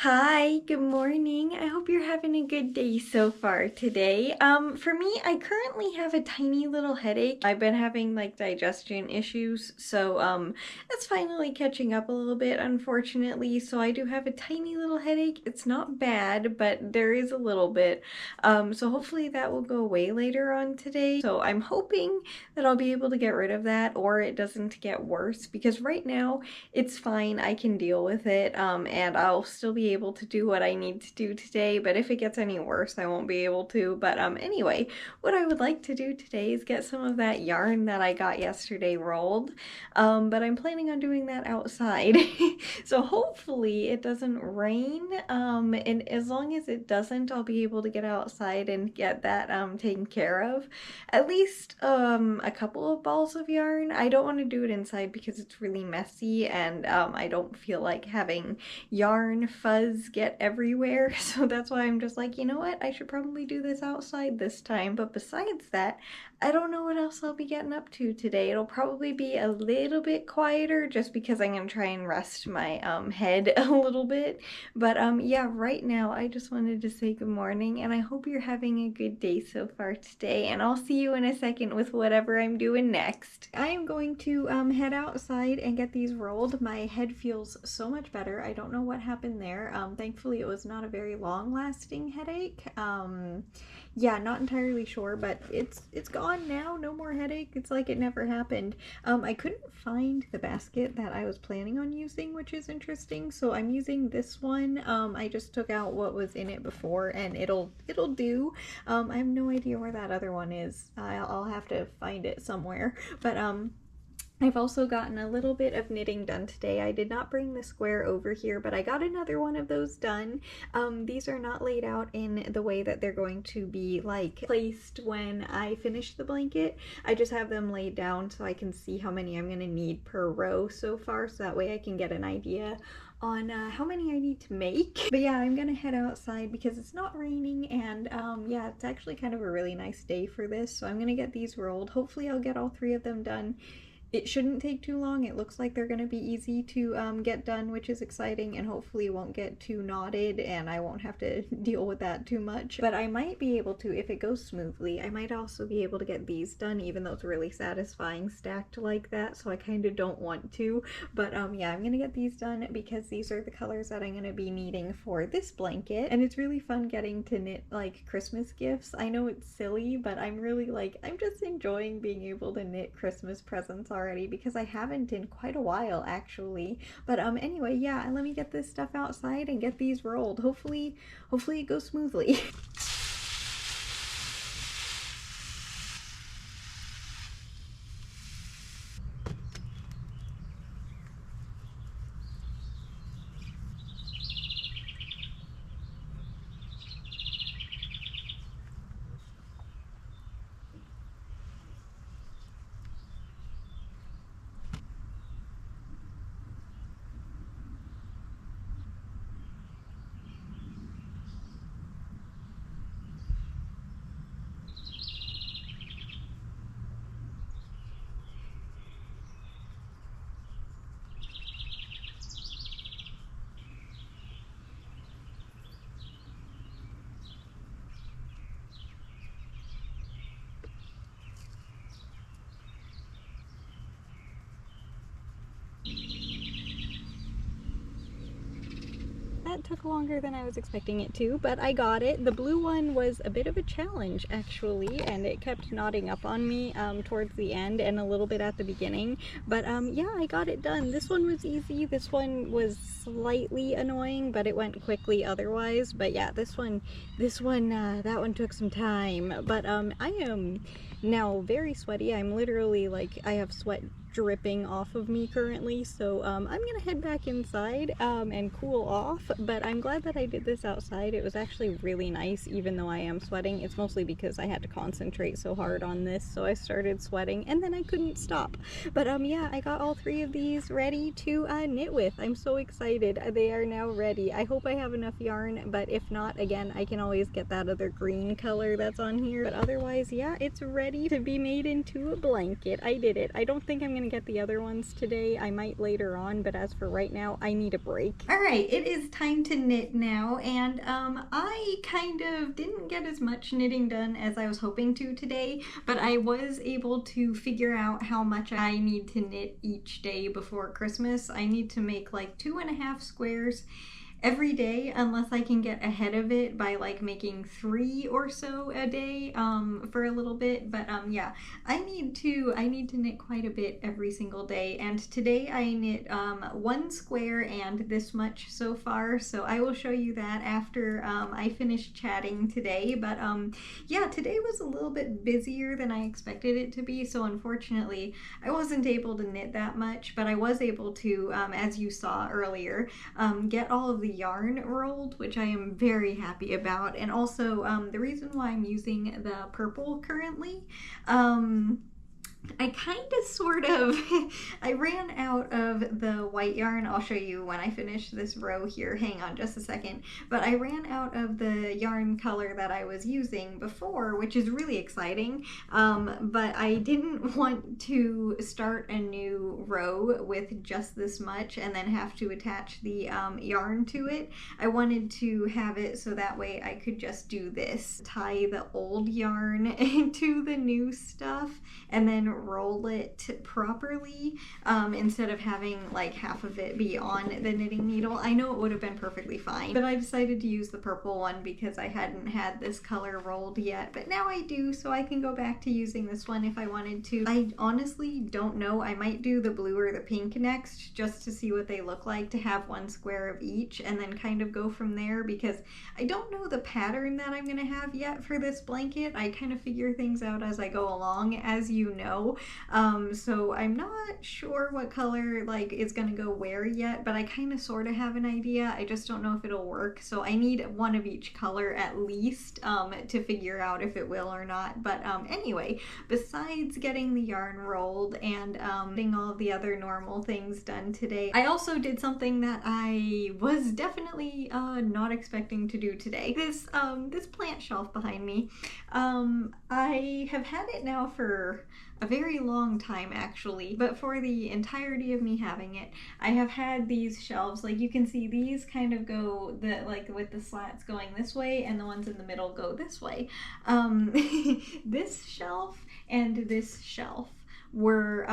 Hi, good morning. I hope you're having a good day so far today. For me, I currently have a tiny little headache. I've been having like digestion issues, so that's finally catching up a little bit, unfortunately. So I do have a tiny little headache. It's not bad, but there is a little bit. So hopefully that will go away later on today. So I'm hoping that I'll be able to get rid of that or it doesn't get worse because right now it's fine. I can deal with it, and I'll still be able to do what I need to do today. But if it gets any worse, I won't be able to. But anyway, what I would like to do today is get some of that yarn that I got yesterday rolled. But I'm planning on doing that outside. So hopefully it doesn't rain. And as long as it doesn't, I'll be able to get outside and get that taken care of. At least a couple of balls of yarn. I don't want to do it inside because it's really messy and I don't feel like having yarn fuzz get everywhere. So that's why I'm just like, you know what? I should probably do this outside this time. But besides that, I don't know what else I'll be getting up to today. It'll probably be a little bit quieter just because I'm going to try and rest my head a little bit. But yeah, right now I just wanted to say good morning and I hope you're having a good day so far today. And I'll see you in a second with whatever I'm doing next. I am going to head outside and get these rolled. My head feels so much better. I don't know what happened there. Thankfully it was not a very long lasting headache. Yeah, not entirely sure, but it's gone now. No more headache. It's like it never happened. I couldn't find the basket that I was planning on using, which is interesting. So I'm using this one. I just took out what was in it before, and it'll do. I have no idea where that other one is. I'll have to find it somewhere. But I've also gotten a little bit of knitting done today. I did not bring the square over here, but I got another one of those done. These are not laid out in the way that they're going to be like placed when I finish the blanket. I just have them laid down so I can see how many I'm going to need per row so far, so that way I can get an idea on how many I need to make. But yeah, I'm gonna head outside because it's not raining and yeah, it's actually kind of a really nice day for this. So I'm gonna get these rolled. Hopefully I'll get all three of them done. It shouldn't take too long. It looks like they're going to be easy to get done, which is exciting, and hopefully it won't get too knotted and I won't have to deal with that too much. But I might be able to, if it goes smoothly, I might also be able to get these done, even though it's really satisfying stacked like that, so I kind of don't want to. But yeah, I'm going to get these done because these are the colors that I'm going to be needing for this blanket, and it's really fun getting to knit like Christmas gifts. I know it's silly, but I'm really like, I'm just enjoying being able to knit Christmas presents already because I haven't in quite a while actually. But anyway, yeah, let me get this stuff outside and get these rolled. Hopefully it goes smoothly. That took longer than I was expecting it to, but I got it. The blue one was a bit of a challenge actually, and it kept knotting up on me towards the end and a little bit at the beginning. But yeah, I got it done. This one was easy. This one was slightly annoying, but it went quickly otherwise. But yeah, that one took some time. But I am now very sweaty. I'm literally like, I have sweat dripping off of me currently, so I'm gonna head back inside and cool off. But I'm glad that I did this outside. It was actually really nice, even though I am sweating. It's mostly because I had to concentrate so hard on this, so I started sweating and then I couldn't stop. But yeah, I got all three of these ready to knit with. I'm so excited. They are now ready. I hope I have enough yarn, but if not, again, I can always get that other green color that's on here. But otherwise, yeah, it's ready to be made into a blanket. I did it. I don't think I'm gonna gonna get the other ones today. I might later on, but as for right now, I need a break. All right, it is time to knit now, and I kind of didn't get as much knitting done as I was hoping to today, but I was able to figure out how much I need to knit each day before Christmas. I need to make like 2.5 squares every day, unless I can get ahead of it by like making 3 or so a day for a little bit. But yeah, I need to knit quite a bit every single day, and today I knit 1 square and this much so far, so I will show you that after I finish chatting today. But yeah, today was a little bit busier than I expected it to be, so unfortunately I wasn't able to knit that much, but I was able to, as you saw earlier, get all of the yarn rolled, which I am very happy about. And also the reason why I'm using the purple currently, I kind of sort of I ran out of the white yarn. I'll show you when I finish this row here. Hang on just a second. But I ran out of the yarn color that I was using before, which is really exciting. But I didn't want to start a new row with just this much and then have to attach the yarn to it. I wanted to have it so that way I could just do this. Tie the old yarn into the new stuff and then roll it properly instead of having like half of it be on the knitting needle. I know it would have been perfectly fine, but I decided to use the purple one because I hadn't had this color rolled yet, but now I do, so I can go back to using this one if I wanted to. I honestly don't know. I might do the blue or the pink next just to see what they look like, to have 1 square of each and then kind of go from there, because I don't know the pattern that I'm gonna have yet for this blanket. I kind of figure things out as I go along, as you know. So I'm not sure what color like is gonna go where yet, but I kind of sort of have an idea. I just don't know if it'll work, so I need one of each color at least to figure out if it will or not. But anyway, besides getting the yarn rolled and getting all the other normal things done today, I also did something that I was definitely not expecting to do today. This plant shelf behind me, I have had it now for a very long time actually, but for the entirety of me having it, I have had these shelves. Like you can see, these kind of go like with the slats going this way and the ones in the middle go this way. This shelf and this shelf were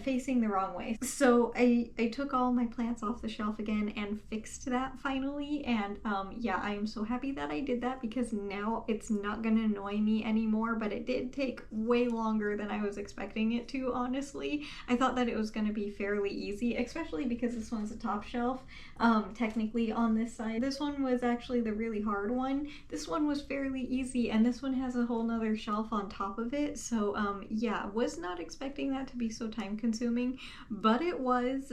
facing the wrong way. So I took all my plants off the shelf again and fixed that finally, and yeah, I am so happy that I did that because now it's not gonna annoy me anymore. But it did take way longer than I was expecting it to, honestly. I thought that it was gonna be fairly easy, especially because this one's a top shelf technically on this side. This one was actually the really hard one. This one was fairly easy, and this one has a whole nother shelf on top of it. So yeah, was not expecting that to be so time consuming, but it was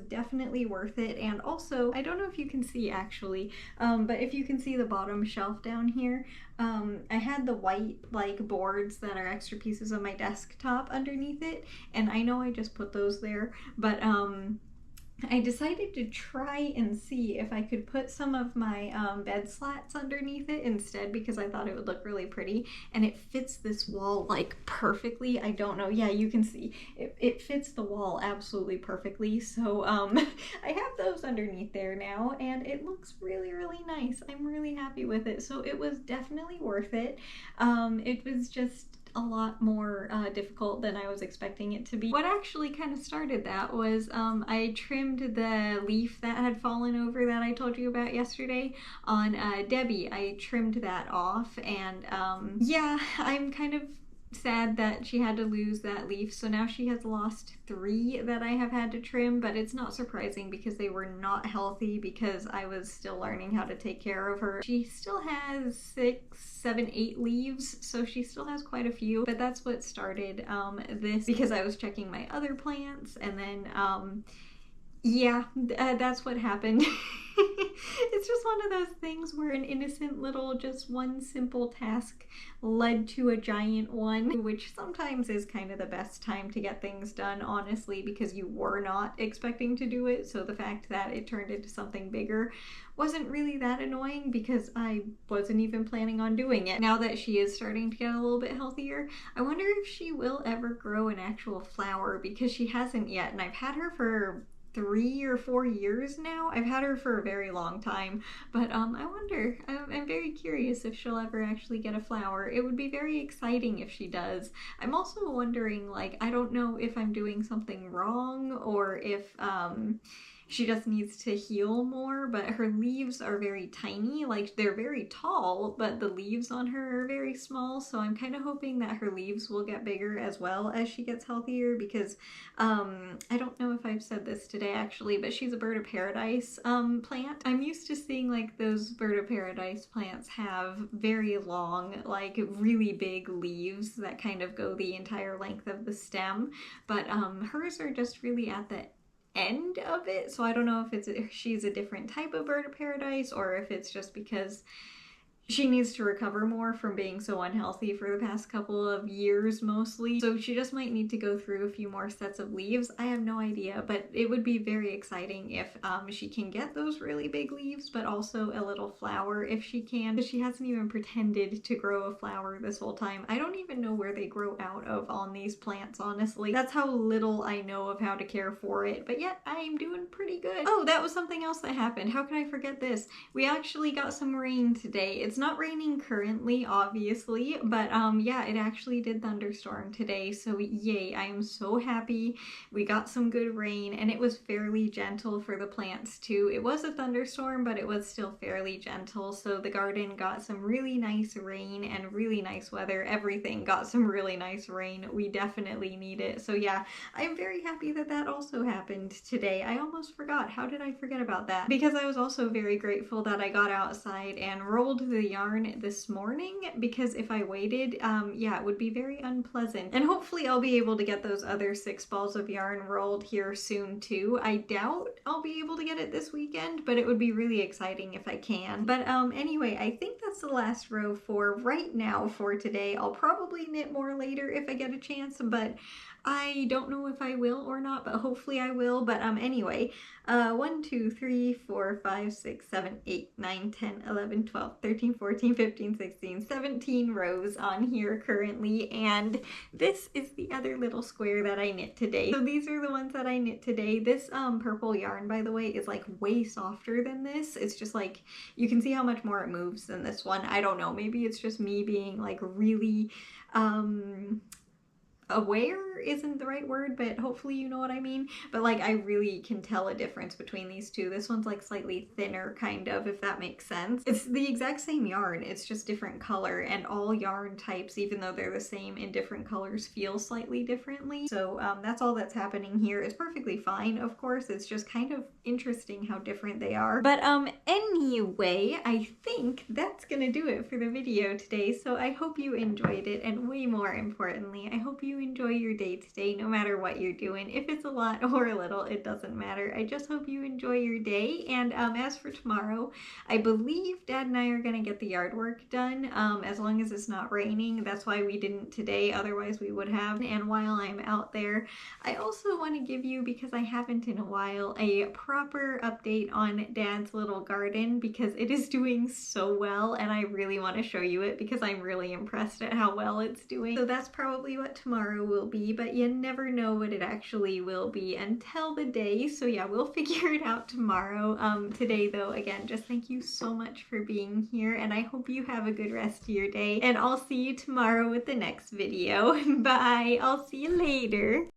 definitely worth it. And also, I don't know if you can see actually, but if you can see the bottom shelf down here, I had the white like boards that are extra pieces of my desktop underneath it, and I know I just put those there, but I decided to try and see if I could put some of my bed slats underneath it instead, because I thought it would look really pretty, and it fits this wall like perfectly. I don't know, yeah, you can see it fits the wall absolutely perfectly. So I have those underneath there now, and it looks really, really nice. I'm really happy with it. So it was definitely worth it. It was just a lot more difficult than I was expecting it to be. What actually kind of started that was I trimmed the leaf that had fallen over that I told you about yesterday on Debbie. I trimmed that off, and yeah, I'm kind of sad that she had to lose that leaf, so now she has lost 3 that I have had to trim, but it's not surprising because they were not healthy, because I was still learning how to take care of her. She still has 6, 7, 8 leaves, so she still has quite a few, but that's what started this, because I was checking my other plants, and then Yeah, that's what happened. It's just one of those things where an innocent little, just one simple task led to a giant one, which sometimes is kind of the best time to get things done, honestly, because you were not expecting to do it. So the fact that it turned into something bigger wasn't really that annoying because I wasn't even planning on doing it. Now that she is starting to get a little bit healthier, I wonder if she will ever grow an actual flower because she hasn't yet, and I've had her for 3 or 4 years now. I've had her for a very long time, but I wonder. I'm very curious if she'll ever actually get a flower. It would be very exciting if she does. I'm also wondering, like, I don't know if I'm doing something wrong or if she just needs to heal more, but her leaves are very tiny. Like, they're very tall, but the leaves on her are very small. So I'm kind of hoping that her leaves will get bigger as well as she gets healthier because I don't know if I've said this today actually, but she's a bird of paradise plant. I'm used to seeing like those bird of paradise plants have very long, like really big leaves that kind of go the entire length of the stem, but hers are just really at the end of it. So I don't know if she's a different type of bird of paradise or if it's just because she needs to recover more from being so unhealthy for the past couple of years mostly. So she just might need to go through a few more sets of leaves. I have no idea, but it would be very exciting if she can get those really big leaves, but also a little flower if she can. She hasn't even pretended to grow a flower this whole time. I don't even know where they grow out of on these plants, honestly. That's how little I know of how to care for it, but yet I'm doing pretty good. Oh, that was something else that happened. How could I forget this? We actually got some rain today. It's not raining currently, obviously, but yeah, it actually did thunderstorm today, so yay, I am so happy. We got some good rain, and it was fairly gentle for the plants too. It was a thunderstorm, but it was still fairly gentle, so the garden got some really nice rain and really nice weather. Everything got some really nice rain. We definitely need it. So yeah, I'm very happy that that also happened today. I almost forgot. How did I forget about that? Because I was also very grateful that I got outside and rolled the yarn this morning, because if I waited, yeah, it would be very unpleasant. And hopefully I'll be able to get those other 6 balls of yarn rolled here soon too. I doubt I'll be able to get it this weekend, but it would be really exciting if I can. But anyway, I think that's the last row for right now for today. I'll probably knit more later if I get a chance, but I don't know if I will or not, but hopefully I will. But anyway, 1, 2, 3, 4, 5, 6, 7, 8, 9, 10, 11, 12, 13, 14, 15, 16, 17 rows on here currently, and this is the other little square that I knit today. So these are the ones that I knit today. This purple yarn, by the way, is like way softer than this. It's just like, you can see how much more it moves than this one. I don't know, maybe it's just me being like really aware isn't the right word, but hopefully you know what I mean. But like, I really can tell a difference between these two. This one's like slightly thinner, kind of, if that makes sense. It's the exact same yarn, it's just different color, and all yarn types, even though they're the same in different colors, feel slightly differently. So that's all that's happening here. It's perfectly fine, of course. It's just kind of interesting how different they are. But anyway, I think that's gonna do it for the video today. So I hope you enjoyed it, and way more importantly, I hope you enjoy your day today, no matter what you're doing. If it's a lot or a little, it doesn't matter. I just hope you enjoy your day. And as for tomorrow, I believe Dad and I are gonna get the yard work done, as long as it's not raining. That's why we didn't today, otherwise we would have. And while I'm out there, I also want to give you, because I haven't in a while, a proper update on Dad's little garden, because it is doing so well, and I really want to show you it because I'm really impressed at how well it's doing. So that's probably what tomorrow will be, but you never know what it actually will be until the day. So yeah, we'll figure it out tomorrow. Today though, again, just thank you so much for being here, and I hope you have a good rest of your day, and I'll see you tomorrow with the next video. Bye! I'll see you later!